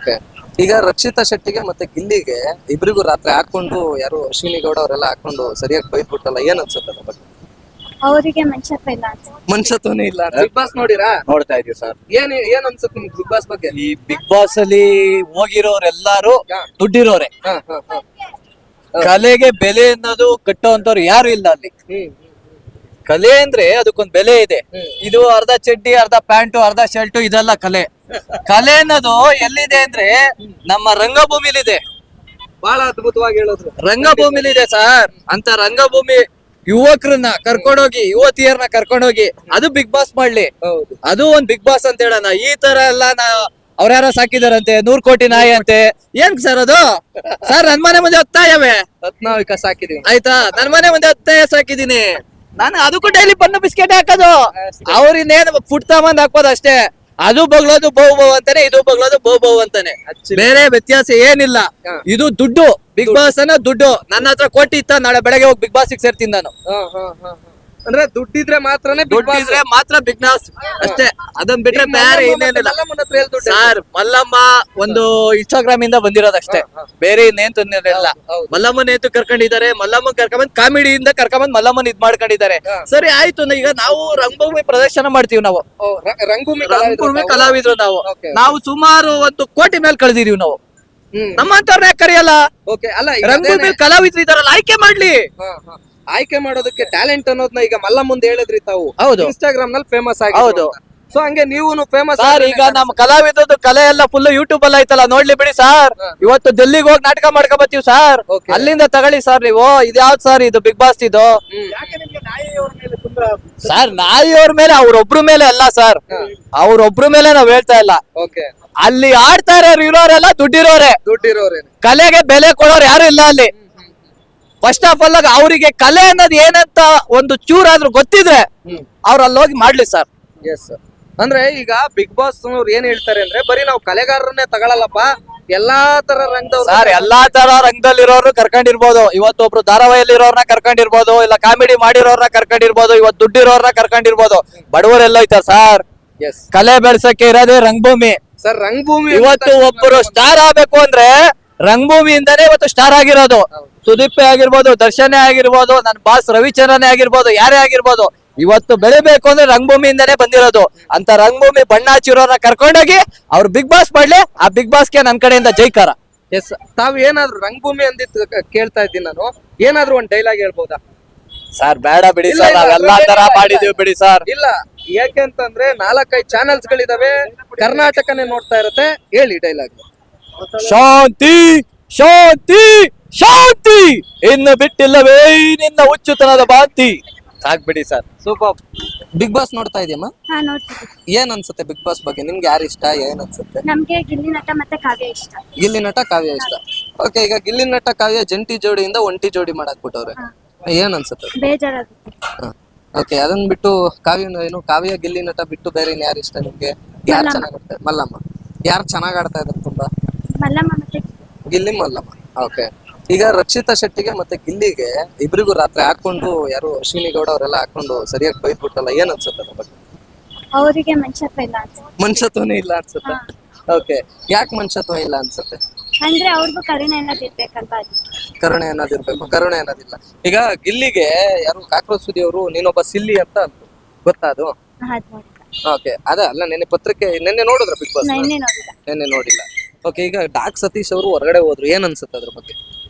Okay. ಈಗ ರಕ್ಷಿತಾ ಶೆಟ್ಟಿಗೆ ಮತ್ತೆ ಗಿಲ್ಲಿಗೆ ಇಬ್ರಿಗೂ ರಾತ್ರಿ ಹಾಕೊಂಡು ಯಾರು ಅಶ್ವಿನಿ ಗೌಡ ಅವರೆಲ್ಲ ಹಾಕೊಂಡು ಸರಿಯಾಗಿ ಬೈದ್ಬಿಟ್ಟಲ್ಲ, ಏನ್ ಅನ್ಸುತ್ತೆ ಅದ್ರ ಬಗ್ಗೆ? ಅವರಿಗೆ ಮನುಷ್ಯತ್ವ ಇಲ್ಲ ಅಂತ. ಮನುಷ್ಯತ್ವನೇ ಇಲ್ಲ. ಬಿಗ್ ಬಾಸ್ ನೋಡಿರಾ? ನೋಡ್ತಾ ಇದೀವಿ ಸರ್. ಏನ್ ಅನ್ಸುತ್ತೆ ನಿಮ್ಗೆ ಬಿಗ್ ಬಾಸ್ ಬಗ್ಗೆ? ಈ ಬಿಗ್ ಬಾಸ್ ಅಲ್ಲಿ ಹೋಗಿರೋರೆಲ್ಲಾರು ದುಡ್ಡಿರೋರೆ. ಹಾ, ಹಾ, ಹಾ. ಕಲೆಗೆ ಬೆಲೆ ಅನ್ನೋದು ಕಟ್ಟುವಂತವ್ರು ಯಾರು ಇಲ್ಲ ಅಲ್ಲಿ. ಕಲೆ ಅಂದ್ರೆ ಅದಕ್ಕೊಂದ್ ಬೆಲೆ ಇದೆ. ಇದು ಅರ್ಧ ಚಡ್ಡಿ, ಅರ್ಧ ಪ್ಯಾಂಟು, ಅರ್ಧ ಶರ್ಟು ಇದೆಲ್ಲ ಕಲೆ. ಕಲೆ ಅನ್ನೋದು ಎಲ್ಲಿದೆ ಅಂದ್ರೆ ನಮ್ಮ ರಂಗಭೂಮಿಲಿದೆ. ಬಹಳ ಅದ್ಭುತವಾಗಿ ಹೇಳಿದ್ರು. ರಂಗಭೂಮಿಲಿದೆ ಸರ್. ಅಂತ ರಂಗಭೂಮಿ ಯುವಕರನ್ನ ಕರ್ಕೊಂಡೋಗಿ, ಯುವತಿಯರನ್ನ ಕರ್ಕೊಂಡೋಗಿ ಅದು ಬಿಗ್ ಬಾಸ್ ಮಾಡ್ಲಿ. ಹೌದು. ಅದು ಒಂದ್ ಬಿಗ್ ಬಾಸ್ ಅಂತ ಹೇಳೋಣ. ಈ ತರ ಎಲ್ಲ ಅವ್ರ್ಯಾರೋ ಸಾಕಿದಾರಂತೆ 100 ಕೋಟಿ ನಾಯಿ ಅಂತೆ. ಏನ್ ಸರ್ ಅದು? ಸರ್ ನನ್ ಮನೆ ಮುಂದೆ 10 ನಾಯವೇ. ರತ್ನಾವಿಕ ಸಾಕಿದೀವಿ. ಆಯ್ತಾ? ನನ್ ಮನೆ ಮುಂದೆ 10 ನಾಯಿ ಸಾಕಿದೀನಿ ನಾನು. ಅದಕ್ಕೂ ಡೈಲಿ ಬನ್ನು ಬಿಸ್ಕೆಟ್ ಹಾಕೋದು. ಅವ್ರಿನ್ನೇನು ಫುಡ್ ತಗೊಂಡ್ ಹಾಕೋದು ಅಷ್ಟೇ. ಅದು ಬಗ್ಲೋದು ಬೌ ಬೌ ಅಂತಾನೆ, ಇದು ಬಗ್ಲೋದು ಬೌ ಬೌ ಅಂತಾನೆ. ಬೇರೆ ವ್ಯತ್ಯಾಸ ಏನಿಲ್ಲ. ಇದು ದುಡ್ಡು. ಬಿಗ್ ಬಾಸ್ ಅನ್ನೋ ದುಡ್ಡು. ನನ್ನ ಹತ್ರ ಕೋಟಿ ಇತ್ತ, ನಾಳೆ ಬೆಳಗ್ಗೆ ಹೋಗಿ ಬಿಗ್ ಬಾಸ್ ಸೇರ್ತೀನಿ ನಾನು. ಅಂದ್ರೆ ದುಡ್ಡಿದ್ರೆ ಮಾತ್ರನೇ ದುಡ್ಡಿದ್ರೆ ಮಾತ್ರ ಬಿಗ್ ಬಾಸ್ ಅಷ್ಟೇ. ಅದನ್ನ ಬಿಟ್ರೆ ಬೇರೆ ಇನ್ನೇನಿಲ್ಲ ಸರ್. ಮಲ್ಲಮ್ಮ ಒಂದು ಇನ್ಸ್ಟಾಗ್ರಾಮ್ ಇಂದ ಬಂದಿರೋದಷ್ಟೇ, ಬೇರೆ ಇನ್ನೇನ್ ತೊಂದಿರಲಿಲ್ಲ. ಮಲ್ಲಮ್ಮನ ಏತು ಕರ್ಕೊಂಡಿದ್ದಾರೆ. ಮಲ್ಲಮ್ಮ ಕರ್ಕೊಂಬಂದ್ ಕಾಮಿಡಿಯಿಂದ ಕರ್ಕೊಂಬಂದ್ ಮಲ್ಲಮ್ಮನ್ ಇದ್ ಮಾಡ್ಕೊಂಡಿದ್ದಾರೆ. ಸರಿ ಆಯ್ತು. ಈಗ ನಾವು ರಂಗಭೂಮಿ ಪ್ರದರ್ಶನ ಮಾಡ್ತೀವಿ. ನಾವು ರಂಗಭೂಮಿ ಕಲಾವಿದ್ರು. ನಾವು ಸುಮಾರು 1 ಕೋಟಿ ಮೇಲೆ ಕಳೆದಿದೀವಿ ನಾವು. ನಮ್ಮಂತವ್ರನ್ನ ಕರೆಯಲ್ಲ. ರಂಗಭೂಮಿ ಕಲಾವಿದ್ರು ಇದಾರಲ್ಲ, ಆಯ್ಕೆ ಮಾಡ್ಲಿ. ಆಯ್ಕೆ ಮಾಡೋದಕ್ಕೆ ಟ್ಯಾಲೆಂಟ್ ಅನ್ನೋದನ್ನ ಈಗ ಮಲ್ಲ ಮುಂದೆ ಹೇಳಿದ್ರಿ ತಾವು. ಹೌದು. ಇನ್ಸ್ಟಾಗ್ರಾಮ್ ನಲ್ಲಿ ಫೇಮಸ್ ಆಗಿ. ಹೌದು. ಸೊ ಹಂಗೆ ನೀವು ಫೇಮಸ್. ಸರ್ ಈಗ ನಮ್ಮ ಕಲಾವಿದದ್ದು ಕಲೆ ಎಲ್ಲ ಫುಲ್ ಯೂಟ್ಯೂಬ್ ಅಲ್ಲಿ ಐತಲ್ಲ, ನೋಡ್ಲಿ ಬಿಡಿ ಸರ್. ಇವತ್ತು ಡೆಲ್ಲಿಗೆ ಹೋಗಿ ನಾಟಕ ಮಾಡ್ಕೊಂಡ್ ಬರ್ತೀವಿ ಸರ್. ಅಲ್ಲಿಂದ ತಗೊಳ್ಳಿ ಸರ್ ನೀವು. ಇದ್ಯಾವ್ದು ಸರ್ ಇದು ಬಿಗ್ ಬಾಸ್ ಇದು? ಸರ್ ನಾಯಿಯವ್ರ ಮೇಲೆ, ಅವ್ರೊಬ್ರ ಮೇಲೆ ಅಲ್ಲ ಸರ್. ಅವ್ರೊಬ್ರ ಮೇಲೆ ನಾವ್ ಹೇಳ್ತಾ ಇಲ್ಲ. ಅಲ್ಲಿ ಆಡ್ತಾ ಇರೋರೆಲ್ಲ ದುಡ್ಡಿರೋರೆ. ಕಲೆಗೆ ಬೆಲೆ ಕೊಡೋರು ಯಾರು ಇಲ್ಲ ಅಲ್ಲಿ. ಫಸ್ಟ್ ಆಫ್ ಆಲ್ ಅವರಿಗೆ ಕಲೆ ಅನ್ನೋದು ಏನಂತ ಒಂದು ಚೂರಾದ್ರೂ ಗೊತ್ತಿದ್ರೆ ಅವ್ರು ಅಲ್ಲಿ ಹೋಗಿ ಮಾಡ್ಲಿ ಸರ್. ಅಂದ್ರೆ ಈಗ ಬಿಗ್ ಬಾಸ್ ಅವ್ರು ಏನ್ ಹೇಳ್ತಾರೆ ಅಂದ್ರೆ, ಬರೀ ನಾವು ಕಲೆಗಾರರನ್ನೇ ತಗೊಳಲ್ಲಪ್ಪ, ಎಲ್ಲಾ ತರ ರಂಗದವ್ರು ಸರ್. ಎಲ್ಲಾ ತರ ರಂಗದಲ್ಲಿರೋರು ಕರ್ಕೊಂಡಿರ್ಬೋದು. ಇವತ್ತೊಬ್ರು ಧಾರಾವಾಹಿಯಲ್ಲಿರೋರ್ನ ಕರ್ಕೊಂಡಿರ್ಬೋದು, ಇಲ್ಲ ಕಾಮಿಡಿ ಮಾಡಿರೋರ್ನ ಕರ್ಕೊಂಡಿರ್ಬೋದು, ಇವತ್ತು ದುಡ್ಡಿರೋರ್ನ ಕರ್ಕೊಂಡಿರ್ಬೋದು. ಬಡವರೆಲ್ಲ ಐತ ಸರ್. ಕಲೆ ಬೆಳ್ಸಕ್ಕೆ ಇರೋದೇ ರಂಗಭೂಮಿ ಸರ್. ರಂಗಭೂಮಿ ಇವತ್ತು ಒಬ್ಬರು ಸ್ಟಾರ್ ಆಗ್ಬೇಕು ಅಂದ್ರೆ ರಂಗಭೂಮಿಯಿಂದಾನೇ ಇವತ್ತು ಸ್ಟಾರ್ ಆಗಿರೋದು. ಸುದೀಪ್ ಆಗಿರ್ಬೋದು, ದರ್ಶನೇ ಆಗಿರ್ಬೋದು, ನನ್ನ ಬಾಸ್ ರವಿಚಂದ್ರನೇ ಆಗಿರ್ಬೋದು, ಯಾರೇ ಆಗಿರ್ಬೋದು, ಇವತ್ತು ಬೆಳಿಬೇಕು ಅಂದ್ರೆ ರಂಗಭೂಮಿಯಿಂದಾನೇ ಬಂದಿರೋದು. ಅಂತ ರಂಗಭೂಮಿ ಬಣ್ಣ ಹಚ್ಚಿರೋರ್ನ ಕರ್ಕೊಂಡೋಗಿ ಅವ್ರು ಬಿಗ್ ಬಾಸ್ ಮಾಡ್ಲಿ. ಆ ಬಿಗ್ ಬಾಸ್ಗೆ ನನ್ನ ಕಡೆಯಿಂದ ಜೈಕಾರ. ಎಸ್. ತಾವ್ ಏನಾದ್ರು ರಂಗಭೂಮಿ ಅಂದಿತ್ತು ಕೇಳ್ತಾ ಇದ್ದೀನಿ ನಾನು. ಏನಾದ್ರು ಒಂದ್ ಡೈಲಾಗ್ ಹೇಳ್ಬೋದಾ ಸರ್? ಬೇಡ ಬಿಡಿ ಸರ್, ನಾವೆಲ್ಲಾ ತರ ಮಾಡಿದೀವಿ ಬಿಡಿ ಸರ್. ಇಲ್ಲ, ಯಾಕೆಂತಂದ್ರೆ 4-5 ಚಾನೆಲ್ಸ್ ಗಳಿದಾವೆ, ಕರ್ನಾಟಕನೇ ನೋಡ್ತಾ ಇರತ್ತೆ. ಹೇಳಿ ಡೈಲಾಗ್. ಶಾಂತಿ ಶಾಂತಿ ಶಾಂತಿ, ಇನ್ನು ಬಿಟ್ಟಿಲ್ಲವೇ ನಿನ್ನ ಹುಚ್ಚುತನದ ಬಾಂತಿ. ಸಾಕ್ಬಿಡಿ ಸರ್. ಸೂಪರ್. ಬಿಗ್ ಬಾಸ್ ನೋಡ್ತಾ ಇದೆಯಮ್ಮ? ಹಾ, ನೋಡ್ತಿದ್ವಿ. ಏನ್ ಅನ್ಸುತ್ತೆ ಬಿಗ್ ಬಾಸ್ ಬಗ್ಗೆ? ನಿಮ್ಗೆ ಯಾರು ಇಷ್ಟ? ಏನ್ ಅನ್ಸುತ್ತೆ? ನಮ್ಗೆ ಗಿಲ್ಲಿ ನಟ ಮತ್ತೆ ಕಾವ್ಯ ಇಷ್ಟ. ಗಿಲ್ಲಿ ನಟ ಕಾವ್ಯ ಇಷ್ಟ. ಓಕೆ. ಈಗ ಗಿಲ್ಲಿ ನಟ ಕಾವ್ಯ ಜಂಟಿ ಜೋಡಿಯಿಂದ ಒಂಟಿ ಜೋಡಿ ಮಾಡಾಕ್ಬಿಟ್ಟವ್ರೆ. ಏನ್ ಅನ್ಸುತ್ತೆ? ಬೇಜಾರಾಗುತ್ತೆ. ಓಕೆ. ಅದನ್ನ ಬಿಟ್ಟು ಕಾವ್ಯ ಗಿಲ್ಲಿ ನಟ ಬಿಟ್ಟು ಬೇರೆ ಯಾರು ಇಷ್ಟ ನಿಮ್ಗೆ? ಯಾರು ಚೆನ್ನಾಗ್ ಆಡ್ತಾರೆ? ಮಲ್ಲಮ್ಮ. ಯಾರು ಚೆನ್ನಾಗ್ ಆಡ್ತಾ ಇದಾರೆ ತುಂಬಾ? ಮಲ್ಲಮ್ಮ ಮತ್ತೆ ಗಿಲ್ಲಿ, ಮಲ್ಲಮ್ಮ. ಓಕೆ. ಈಗ ರಕ್ಷಿತಾ ಶೆಟ್ಟಿಗೆ ಮತ್ತೆ ಗಿಲ್ಲಿಗೆ ಇಬ್ರಿಗೂ ರಾತ್ರಿ ಹಾಕೊಂಡು ಯಾರು ಅಶ್ವಿನಿ ಗೌಡ ಅವರೆಲ್ಲ ಹಾಕೊಂಡು ಸರಿಯಾಗಿ ಬೈದ್ಬಿಟ್ಟಲ್ಲ, ಏನ್ ಅನ್ಸುತ್ತೆ ಅದ್ರ ಬಗ್ಗೆ? ಅವರಿಗೆ ಮನುಷ್ಯತ್ವ ಇಲ್ಲ ಅಂತ. ಮನುಷ್ಯತ್ವನೇ ಇಲ್ಲ ಅನ್ಸುತ್ತೆ. ಓಕೆ. ಯಾಕೆ ಮನುಷ್ಯತ್ವ ಇಲ್ಲ ಅನ್ಸುತ್ತೆ? ಅಂದ್ರೆ ಅವ್ರಿಗೂ ಕರುಣೆ ಅನ್ನೋದು ಇರ್ಬೇಕಲ್ವಾ? ಕರುಣೆ ಅನ್ನೋದಿರ್ಬೇಕು. ಕರುಣೆ ಅನ್ನೋದಿಲ್ಲ. ಈಗ ಗಿಲ್ಲಿಗೆ ಯಾರು ಕಾಕ್ರೋಚ್ ಸುದಿ ಅವರು ನೀನೊಬ್ಬ ಸಿಲ್ಲಿ ಅಂತ ಅಂದ್ರು, ಗೊತ್ತಾ ಅದು? ಓಕೆ. ಅದ ಅಲ್ಲ, ನೆನ್ನೆ ನೋಡಿದ್ರ ಬಿಗ್ ಬಾಸ್? ನೆನ್ನೆ ನೋಡಿಲ್ಲ. ಓಕೆ. ಈಗ ಡಾಕ್ ಸತೀಶ್ ಅವರು ಹೊರಗಡೆ ಹೋದ್ರು, ಏನ್ ಅನ್ಸುತ್ತೆ ಅದ್ರ ಬಗ್ಗೆ?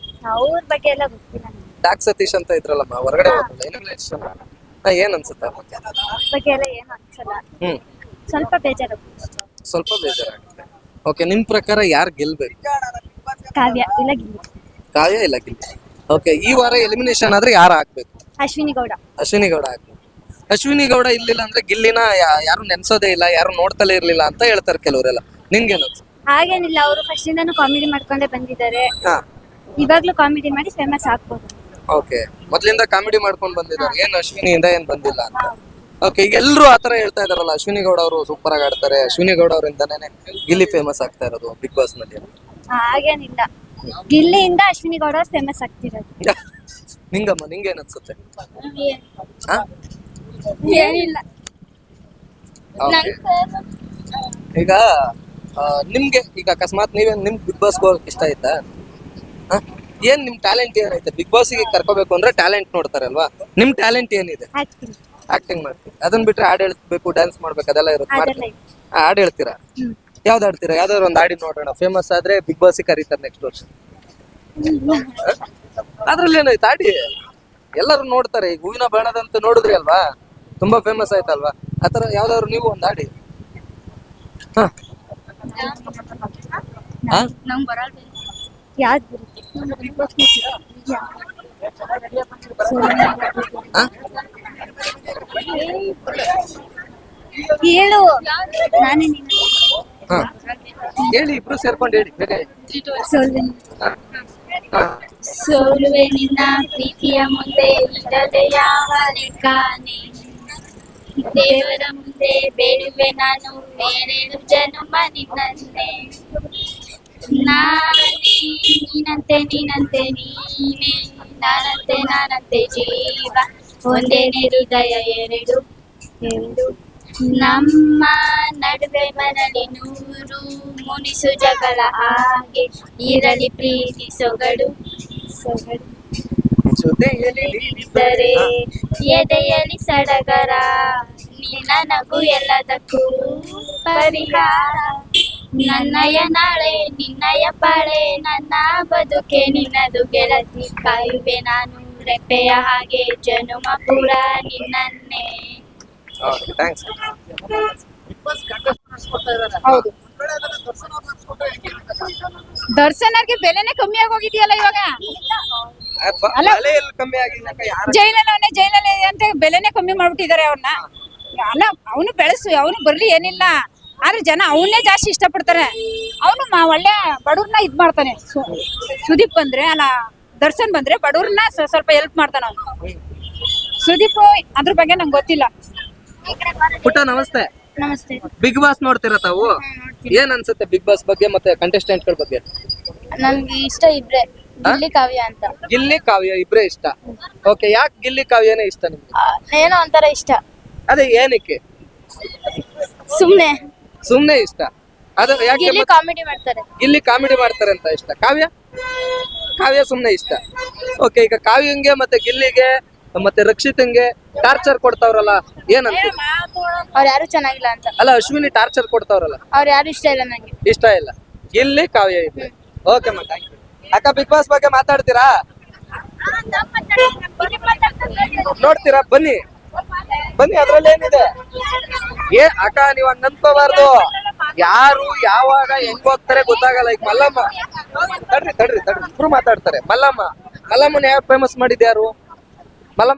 ಅವ್ರ ಬಗ್ಗೆ ಎಲ್ಲ ಗೊತ್ತಿಲ್ಲ. ಡಾಕ್ ಸತೀಶ್ ಅಂತ ಇದ್ರಲ್ಲಮ್ಮ, ಹೊರಗಡೆ ಹೋದ್ರಲ್ಲ, ಏನ್ ಅನ್ಸುತ್ತೆ ಅದ್ರ ಬಗ್ಗೆ ಎಲ್ಲ ಏನು ಅನ್ಸಲ್ಲ. ಸ್ವಲ್ಪ ಬೇಜಾರಾಗುತ್ತೆ. ಸ್ವಲ್ಪ ಬೇಜಾರಾಗುತ್ತೆ. ಓಕೆ. ನಿಮ್ ಪ್ರಕಾರ ಯಾರು ಗೆಲ್ಬೇಕು? ಕಾವ್ಯ ಇಲ್ಲ ಗಿಲ್ಲಿ. ಕಾವ್ಯ ಇಲ್ಲ ಗಿಲ್ಲಿ. ಓಕೆ. ಈ ವಾರ ಎಲಿಮಿನೇಷನ್ ಆದ್ರೆ ಯಾರು ಹಾಕ್ಬೇಕು? ಅಶ್ವಿನಿ ಗೌಡ. ಅಶ್ವಿನಿ ಗೌಡ ಹಾಕ್ಬೇಕು. ಅಶ್ವಿನಿ ಗೌಡ ಇರ್ಲಿಲ್ಲ ಅಂದ್ರೆ ಗಿಲ್ಲಿನ ಯಾರು ನೆನ್ಸೋದೇ ಇಲ್ಲ, ಯಾರು ನೋಡ್ತಲೇ ಇರ್ಲಿಲ್ಲ ಅಂತ ಹೇಳ್ತಾರೆ ಕೆಲವರೆಲ್ಲ. ನಿನ್ಗೇನ್ ಅನ್ಸುತ್ತೆ? ಹಾಗೇನಿಲ್ಲ, ಅವರು ಫಸ್ಟ್ ಇಂದಾನು ಕಾಮಿಡಿ ಮಾಡ್ಕೊಂಡೇ ಬಂದಿದ್ದಾರೆ. ಇವಾಗ್ಲೂ ಕಾಮಿಡಿ ಮಾಡಿ ಫೇಮಸ್ ಆಗ್ಬೋದು. ಓಕೆ. ಮೊದ್ಲಿಂದ ಕಾಮಿಡಿ ಮಾಡ್ಕೊಂಡ್ ಬಂದಿದ್ದಾರೆ, ಏನ್ ಅಶ್ವಿನಿಯಿಂದ ಏನ್ ಬಂದಿಲ್ಲ ಅಂತ. ಓಕೆ. ಈಗ ಎಲ್ರು ಆತರ ಹೇಳ್ತಾ ಇದಾರಲ್ಲ, ಅಶ್ವಿನಿ ಗೌಡ ಅವರು ಸೂಪರ್ ಆಗಿ ಆಡ್ತಾರೆ, ಅಶ್ವಿನಿ ಗೌಡ ಅವರಿಂದಾನೇ ಗಿಲ್ಲಿ ಫೇಮಸ್ ಆಗ್ತಾ ಇರೋದು ಬಿಗ್ ಬಾಸ್ ನಲ್ಲಿ. ಹಾಗೇನಿಲ್ಲ, ಗಿಲ್ಲಿಯಿಂದ ಅಶ್ವಿನಿ ಗೌಡ ಫೇಮಸ್ ಆಗ್ತಿರೋದು. ನಿಂಗಮ್ಮ, ನಿಂಗೇನ್ ಅನ್ಸುತ್ತೆ? ಏನಿಲ್ಲ. ಈಗ ನಿಮ್ಗೆ ಈಗ ಅಕಸ್ಮಾತ್ ನಿಮ್ಗೆ ಬಿಗ್ ಬಾಸ್ ಹೋಗಕ್ ಇಷ್ಟ ಆಯ್ತಾ? ಏನ್ ನಿಮ್ ಟ್ಯಾಲೆಂಟ್ ಏನೈತೆ? ಬಿಗ್ ಬಾಸ್ ಗೆ ಕರ್ಕೋಬೇಕು ಅಂದ್ರೆ ಟ್ಯಾಲೆಂಟ್ ನೋಡ್ತಾರಲ್ವಾ, ನಿಮ್ ಟ್ಯಾಲೆಂಟ್ ಏನಿದೆ? ಆಕ್ಟಿಂಗ್ ಆಕ್ಟಿಂಗ್ ಮಾಡ್ತೀವಿ, ಅದನ್ನ ಬಿಟ್ರೆ ಹಾಡ್ ಹೇಳ್ಬೇಕು, ಡ್ಯಾನ್ಸ್ ಮಾಡ್ಬೇಕು, ಅದೆಲ್ಲ ಇರುತ್ತೆ, ಅದೆಲ್ಲ ಮಾಡ್ತೀವಿ. ಹಾಡ್ ಹೇಳ್ತೀರಾ? ಯಾವ್ದು ಹಾಡ್ತೀರಾ? ಯಾವ್ದಾದ್ರು ಒಂದು ಹಾಡಿ ನೋಡೋಣ, ಫೇಮಸ್ ಆದ್ರೆ ಬಿಗ್ ಬಾಸ್ ಕರೀತಾರೆ ನೆಕ್ಸ್ಟ್ ವರ್ಷ. ಅದ್ರಲ್ಲಿ ಏನೈತೆ ಹಾಡಿ, ಎಲ್ಲರೂ ನೋಡ್ತಾರೆ. ಈಗ ಹೂವಿನ ಬಣ್ಣದಂತ ನೋಡಿದ್ರಿ ಅಲ್ವಾ, ತುಂಬಾ ಫೇಮಸ್ ಆಯ್ತಲ್ವಾ, ಆತರ ಯಾವ್ದಾದ್ರು ನೀವು ಒಂದು ಹಾಡಿ. ಹ ಹ? ನಂಗ್ ಬರಲ್ಲ. ಯಾವ್ದು ಬರುತ್ತೆ? ಹ? ಹೇಳು. ನಾನೇ ನೀನು. ಹ. ಹೇಳಿ, ಇಬ್ರು ಸೇರ್ಕೊಂಡು ಹೇಳಿ ಬೇಗ. ಸೋಲುವೆ. ಹ. ಹ. ಸೋಲುವೆ ನಿನ್ನ ಪ್ರೀತಿಯ ಮುಂದೆ ಇಡದೆ ಯಾವ ಲೆಕ್ಕಾನೆ, ದೇವರ ಮುಂದೆ ಬೇಡುವೆ ನಾನು ಏಳೇಳು ಜನುಮ ನಿನ್ನನ್ನೇ. ನಾನೇ ನೀನಂತೆ ನೀನಂತೆ ನೀನೇ, ನಾನಂತೆ ನಾನಂತೆ ಜೀವ, ಒಂದೇನೆ ಹೃದಯ ಎರಡು ಎರಡು, ನಮ್ಮ ನಡುವೆ ಬರಲಿ ನೂರು ಮುನಿಸು ಜಗಳ ಹಾಗೆ, ಇರಲಿ ಪ್ರೀತಿ ಸೊಗಡು ಸೊಗಡು, ಜೊತೆಯಲ್ಲಿ ಇದ್ದರೆ ಎದೆಯಲ್ಲಿ ಸಡಗರ, ನಿನ್ನ ನಗು ಎಲ್ಲದಕ್ಕೂ ಪರಿಹಾರ, ನನ್ನಯ ನಾಳೆ ನಿನ್ನಯ ಬಾಳೆ, ನನ್ನ ಬದುಕೆ ನಿನ್ನದು ಗೆಳತಿ, ಕಾಯುವೆ ನಾನು ರೆಪ್ಪೆಯ ಹಾಗೆ ಜನುಮ ಪೂರ ನಿನ್ನನ್ನೇ. ಥ್ಯಾಂಕ್ಸ್. ಹೌದು, ದರ್ಶನ್ ಅವ್ರಿಗೆ ಬೆಲೆನೇ ಕಮ್ಮಿ ಆಗೋಗಿದೆಯಲ್ಲ ಇವಾಗ. ಅಲ್ಲ. ಕಮ್ಮಿ ಆಗಿದೆ ಯಾರು? ಜೈಲಲ್ಲಿ ಅಂತ ಬೆಲೆನೇ ಕಮ್ಮಿ ಮಾಡ್ಬಿಟ್ಟಿದ್ದಾರೆ ಅವ್ರನ್ನ. ಅಲ್ಲ, ಅವನು ಬೆಳೆಸು, ಅವನು ಬರ್ಲಿ ಏನಿಲ್ಲ, ಆದ್ರೆ ಜನ ಅವನ್ನೇ ಜಾಸ್ತಿ ಇಷ್ಟಪಡ್ತಾರೆ. ಅವನು ಒಳ್ಳೆ ಬಡವ್ರನ್ನ ಇದ್ ಮಾಡ್ತಾನೆ. ಸುದೀಪ್ ಬಂದ್ರೆ, ಅಲ್ಲ ದರ್ಶನ್ ಬಂದ್ರೆ ಬಡವ್ರನ್ನ ಸ್ವಲ್ಪ ಹೆಲ್ಪ್ ಮಾಡ್ತಾನೆ ಅವನು. ಸುದೀಪ್ ಅದ್ರ ಬಗ್ಗೆ ನಂಗೆ ಗೊತ್ತಿಲ್ಲ. ಪುಟ್ಟ ನಮಸ್ತೆ. ನಮಸ್ತೆ. ಬಿಗ್ ಬಾಸ್ ನೋಡ್ತೀರಾ ತಾವು? ಏನ್ ಅನ್ಸುತ್ತೆ ಬಿಗ್ ಬಾಸ್ ಬಗ್ಗೆ ಮತ್ತೆ ಕಂಟೆಸ್ಟೆಂಟ್ ಗಳ ಬಗ್ಗೆ? ನನ್ಗೆ ಇಷ್ಟ ಇಬ್ರೆ, ಗಿಲ್ಲಿ ಕಾವ್ಯ ಅಂತ. ಗಿಲ್ಲಿ ಕಾವ್ಯ ಇಬ್ರೇ ಇಷ್ಟ. ಓಕೆ, ಯಾಕೆ ಗಿಲ್ಲಿ ಕಾವ್ಯನೇ ಇಷ್ಟ ನಿಮ್ಗೆ? ಏನೋ ಒಂಥರ ಇಷ್ಟ, ಅದೇ ಏನಕ್ಕೆ? ಸುಮ್ನೆ ಸುಮ್ನೆ ಇಷ್ಟ. ಅದು ಯಾಕೆ? ಗಿಲ್ಲಿ ಕಾಮಿಡಿ ಮಾಡ್ತಾರೆ. ಗಿಲ್ಲಿ ಕಾಮಿಡಿ ಮಾಡ್ತಾರೆ ಅಂತ ಇಷ್ಟ. ಕಾವ್ಯ ಸುಮ್ನೆ ಇಷ್ಟ. ಓಕೆ, ಈಗ ಕಾವ್ಯಂಗೆ ಮತ್ತೆ ಗಿಲ್ಲಿಗೆ ಮತ್ತೆ ರಕ್ಷಿತಂಗೆ ಟಾರ್ಚರ್ ಕೊಡ್ತಾವ್ರಲ್ಲ, ಏನಂತ? ಅವ್ರು ಯಾರು ಚೆನ್ನಾಗಿಲ್ಲ ಅಂತ. ಅಲ್ಲ, ಅಶ್ವಿನಿ ಟಾರ್ಚರ್ ಕೊಡ್ತಾವ್ರಲ್ಲ, ಅವ್ರು ಯಾರು ಇಷ್ಟ ಇಲ್ಲ ನಂಗೆ. ಇಷ್ಟ ಇಲ್ಲ. ಗಿಲ್ಲಿ ಕಾವ್ಯ ಇದ್ರೆ ಓಕೆ. ಮತ್ತೆ ಅಕ್ಕ, ಬಿಗ್ ಬಾಸ್ ಬಗ್ಗೆ ಮಾತಾಡ್ತೀರಾ? ನೋಡ್ತೀರಾ? ಬನ್ನಿ ಬನ್ನಿ, ಅದ್ರಲ್ಲಿ ಏನಿದೆ? ಅಕ್ಕ, ನೀವ್ ಹಂಗ ಅನ್ಕೋಬಾರ್ದು. ಯಾರು ಯಾವಾಗ ಹೆಂಗ್ ಹೋಗ್ತಾರೆ ಗೊತ್ತಾಗಲ್ಲ. ಈಗ ಮಲ್ಲಮ್ಮ, ತಡ್ರಿ ಇಬ್ರು ಮಾತಾಡ್ತಾರೆ. ಮಲ್ಲಮ್ಮನ ಯಾಕೆ ಫೇಮಸ್ ಮಾಡಿದ್ಯಾರು?